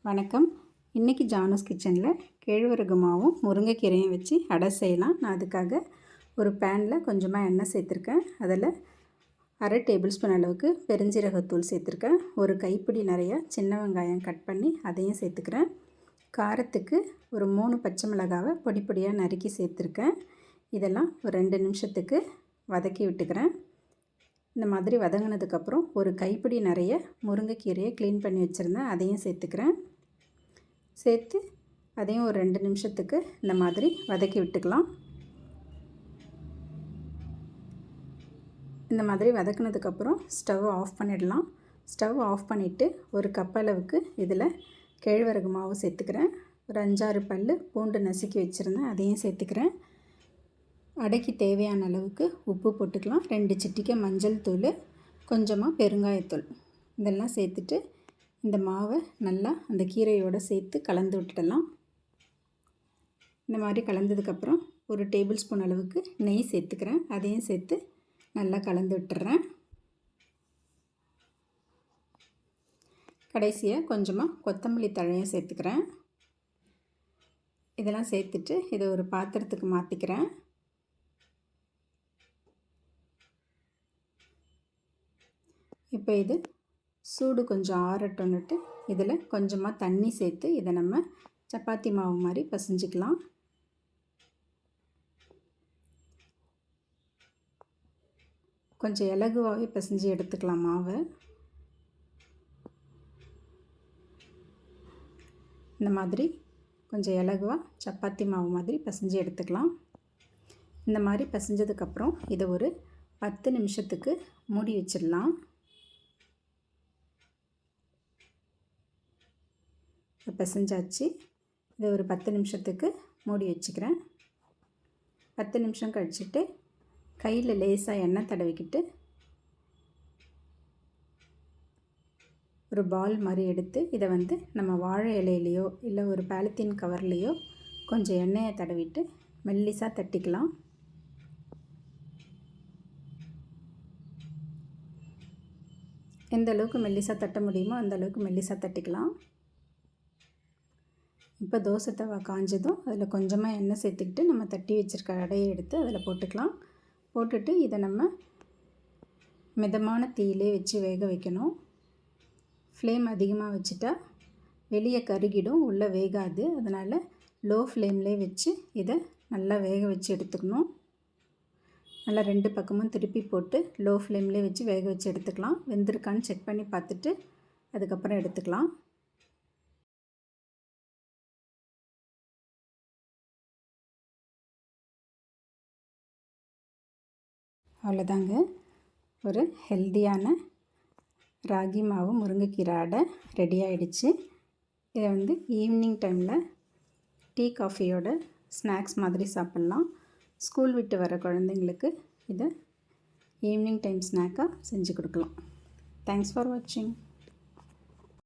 வணக்கம். இன்றைக்கி ஜானூஸ் கிச்சனில் கேழ்வரகு மாவும் முருங்கைக்கீரையும் வச்சு அடை செய்யலாம். நான் அதுக்காக ஒரு பேனில் கொஞ்சமாக எண்ணெய் சேர்த்துருக்கேன். அதில் 1/2 டேபிள் ஸ்பூன் அளவுக்கு பெருஞ்சீரகத்தூள் சேர்த்துருக்கேன். ஒரு கைப்பிடி நிறையா சின்ன வெங்காயம் கட் பண்ணி அதையும் சேர்த்துக்கிறேன். காரத்துக்கு ஒரு 3 பச்சை மிளகாவை பொடி பொடியாக நறுக்கி சேர்த்துருக்கேன். இதெல்லாம் ஒரு 2 நிமிஷத்துக்கு வதக்கி விட்டுக்கிறேன். இந்த மாதிரி வதங்கினதுக்கப்புறம் ஒரு கைப்பிடி நிறைய முருங்கைக்கீரையை க்ளீன் பண்ணி வச்சுருந்தேன், அதையும் சேர்த்துக்கிறேன். சேர்த்து அதையும் ஒரு 2 நிமிஷத்துக்கு இந்த மாதிரி வதக்கி விட்டுக்கலாம். இந்த மாதிரி வதக்கினதுக்கப்புறம் ஸ்டவ் ஆஃப் பண்ணிடலாம். ஸ்டவ் ஆஃப் பண்ணிவிட்டு ஒரு கப் அளவுக்கு இதில் கேழ்வரகு மாவு சேர்த்துக்கிறேன். ஒரு 5-6 பல் பூண்டு நசுக்கி வச்சுருந்தேன், அதையும் சேர்த்துக்கிறேன். அடைக்கு தேவையான அளவுக்கு உப்பு போட்டுக்கலாம். 2 சிட்டிகை மஞ்சள் தூள், கொஞ்சமாக பெருங்காயத்தூள் இதெல்லாம் சேர்த்துட்டு இந்த மாவை நல்லா அந்த கீரையோடு சேர்த்து கலந்து விட்டுடலாம். இந்த மாதிரி கலந்ததுக்கப்புறம் ஒரு டேபிள் ஸ்பூன் அளவுக்கு நெய் சேர்த்துக்கிறேன், அதையும் சேர்த்து நல்லா கலந்து விட்டுறேன். கடைசியாக கொஞ்சமாக கொத்தமல்லி தழையும் சேர்த்துக்கிறேன். இதெல்லாம் சேர்த்துட்டு இதை ஒரு பாத்திரத்துக்கு மாற்றிக்கிறேன். இப்போ இது சூடு கொஞ்சம் ஆறட்டும்னுட்டு இதில் கொஞ்சமாக தண்ணி சேர்த்து இதை நம்ம சப்பாத்தி மாவு மாதிரி பிசைஞ்சிக்கலாம். கொஞ்சம் இலகுவாகவே பிசைஞ்சு எடுத்துக்கலாம் மாவை. இந்த மாதிரி கொஞ்சம் இலகுவாக சப்பாத்தி மாவு மாதிரி பிசைஞ்சு எடுத்துக்கலாம். இந்த மாதிரி பிசைஞ்சதுக்கப்புறம் இதை ஒரு 10 நிமிஷத்துக்கு மூடி வச்சிடலாம். பிசைஞ்சாச்சு. இதை ஒரு 10 நிமிஷத்துக்கு மூடி வச்சுக்கிறேன். 10 நிமிஷம் கழிச்சுட்டு கையில் லேசாக எண்ணெய் தடவிக்கிட்டு ஒரு பால் மாதிரி எடுத்து இதை நம்ம வாழை இலையிலையோ இல்லை ஒரு பாலித்தீன் கவர்லேயோ கொஞ்சம் எண்ணெயை தடவிட்டு மெல்லிசாக தட்டிக்கலாம். எந்த அளவுக்கு மெல்லிசாக தட்ட முடியுமோ அந்த அளவுக்கு மெல்லிசாக தட்டிக்கலாம். இப்போ தோசை தவா காஞ்சதும் அதில் கொஞ்சமாக எண்ணெய் சேர்த்துக்கிட்டு நம்ம தட்டி வச்சுருக்க அடையை எடுத்து அதில் போட்டுக்கலாம். போட்டுட்டு இதை நம்ம மிதமான தீயிலே வச்சு வேக வைக்கணும். ஃப்ளேம் அதிகமாக வச்சுட்டா வெளியே கருகிடும், உள்ளே வேகாது. அதனால் லோ ஃப்ளேம்லேயே வச்சு இதை நல்லா வேக வச்சு எடுத்துக்கணும். நல்லா 2 பக்கமும் திருப்பி போட்டு லோ ஃப்ளேம்லேயே வச்சு வேக வச்சு எடுத்துக்கலாம். வெந்திருக்கான்னு செக் பண்ணி பார்த்துட்டு அதுக்கப்புறம் எடுத்துக்கலாம். அவ்வளோதாங்க, ஒரு ஹெல்த்தியான ராகி மாவு முருங்கைக்கீரை அடை ரெடி ஆகிடுச்சு. இதை ஈவினிங் டைமில் டீ காஃபியோட ஸ்நாக்ஸ் மாதிரி சாப்பிட்லாம். ஸ்கூல் விட்டு வர குழந்தைங்களுக்கு இதை ஈவினிங் டைம் ஸ்நாக்காக செஞ்சு கொடுக்கலாம். தேங்க்ஸ் ஃபார் வாட்சிங்.